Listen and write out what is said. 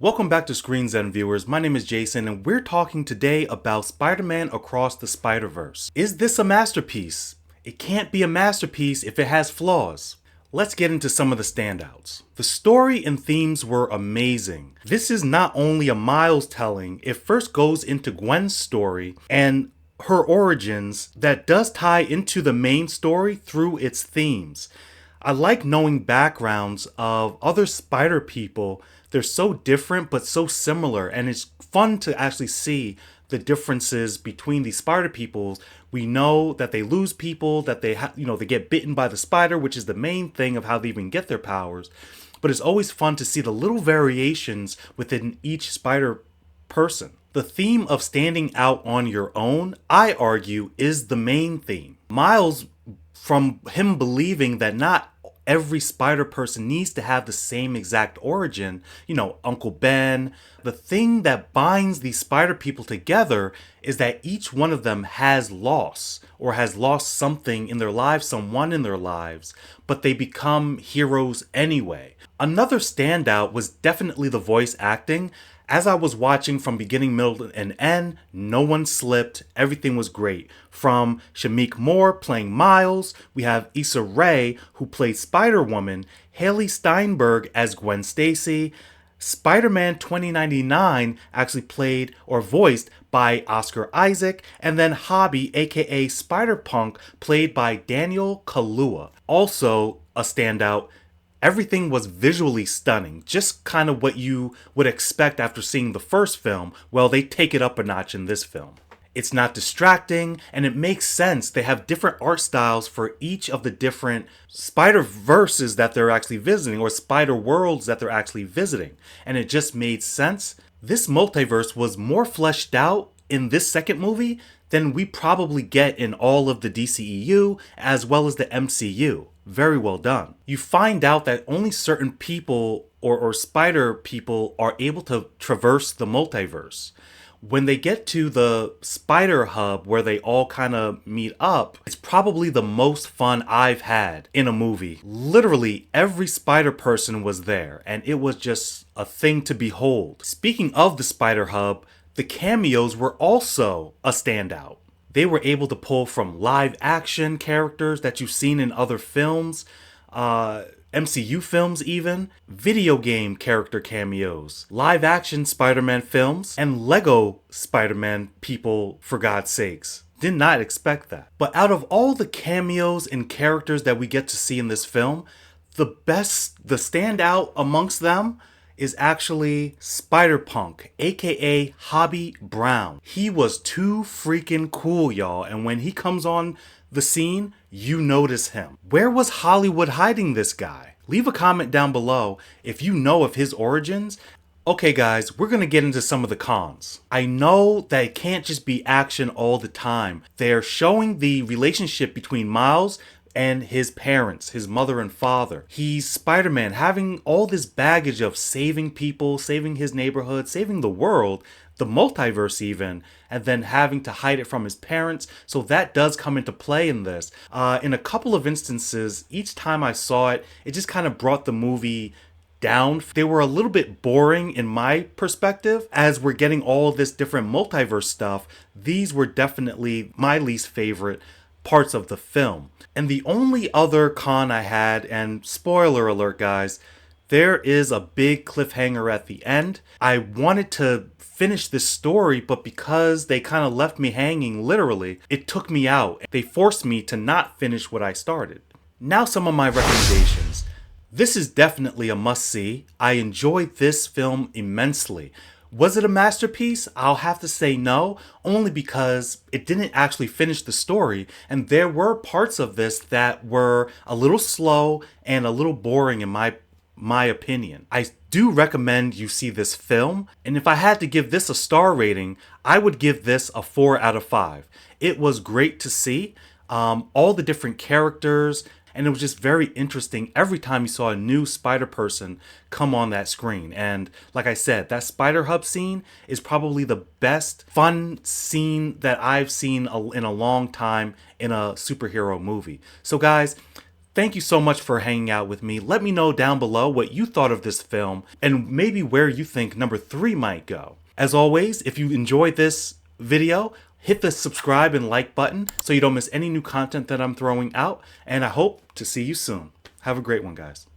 Welcome back to Screen Zen viewers. My name is Jason and we're talking today about Spider-Man Across the Spider-Verse. Is this a masterpiece? It can't be a masterpiece if it has flaws. Let's get into some of the standouts. The story and themes were amazing. This is not only a Miles telling, it first goes into Gwen's story and her origins that does tie into the main story through its themes. I like knowing backgrounds of other spider people. They're so different but so similar, and it's fun to actually see the differences between these spider peoples. We know that they lose people, that they they get bitten by the spider, which is the main thing of how they even get their powers. But it's always fun to see the little variations within each spider person. The theme of standing out on your own, I argue, is the main theme. Miles, from him believing that not every spider person needs to have the same exact origin, Uncle Ben. The thing that binds these spider people together is that each one of them has loss or has lost something in their lives, someone in their lives, but they become heroes anyway. Another standout was definitely the voice acting. As I was watching from beginning, middle, and end, no one slipped. Everything was great. From Shamik Moore playing Miles, we have Issa Rae, who played Spider-Woman, Haley Steinberg as Gwen Stacy, Spider-Man 2099 actually played or voiced by Oscar Isaac, and then Hobby, aka Spider-Punk, played by Daniel Kaluuya. Also a standout, everything was visually stunning, just kind of what you would expect after seeing the first film. Well, they take it up a notch in this film. It's not distracting, and it makes sense. They have different art styles for each of the different spider-verses that they're actually visiting, or spider-worlds that they're actually visiting, and it just made sense. This multiverse was more fleshed out in this second movie than we probably get in all of the DCEU as well as the MCU. Very well done. You find out that only certain people or spider people are able to traverse the multiverse. When they get to the spider hub where they all kind of meet up, it's probably the most fun I've had in a movie. Literally every spider person was there, and it was just a thing to behold. Speaking of the spider hub, the cameos were also a standout. They were able to pull from live action characters that you've seen in other films, MCU films even, video game character cameos, live action Spider-Man films, and Lego Spider-Man people, for God's sakes. Did not expect that. But out of all the cameos and characters that we get to see in this film, the standout amongst them is actually Spider-Punk, aka Hobby Brown. He was too freaking cool, y'all, and when he comes on the scene, you notice him. Where was Hollywood hiding this guy? Leave a comment down below if you know of his origins. Okay guys, we're gonna get into some of the cons. I know that it can't just be action all the time. They're showing the relationship between Miles and his parents, his mother and father. He's Spider-Man, having all this baggage of saving people, saving his neighborhood, saving the world, the multiverse even, and then having to hide it from his parents. So that does come into play in this. In a couple of instances, each time I saw it, it just kind of brought the movie down. They were a little bit boring in my perspective. As we're getting all this different multiverse stuff, these were definitely my least favorite parts of the film. And the only other con I had, and spoiler alert guys, there is a big cliffhanger at the end. I wanted to finish this story, but because they kind of left me hanging literally, it took me out. They forced me to not finish what I started. Now some of my recommendations. This is definitely a must-see. I enjoyed this film immensely. Was it a masterpiece? I'll have to say no, only because it didn't actually finish the story, and there were parts of this that were a little slow and a little boring in my opinion. I do recommend you see this film, and if I had to give this a star rating, I would give this a 4 out of 5. It was great to see all the different characters, and it was just very interesting every time you saw a new spider person come on that screen. And like I said, that spider hub scene is probably the best fun scene that I've seen in a long time in a superhero movie. So guys, thank you so much for hanging out with me. Let me know down below what you thought of this film and maybe where you think number 3 might go. As always, if you enjoyed this video, hit the subscribe and like button so you don't miss any new content that I'm throwing out, and I hope to see you soon. Have a great one, guys.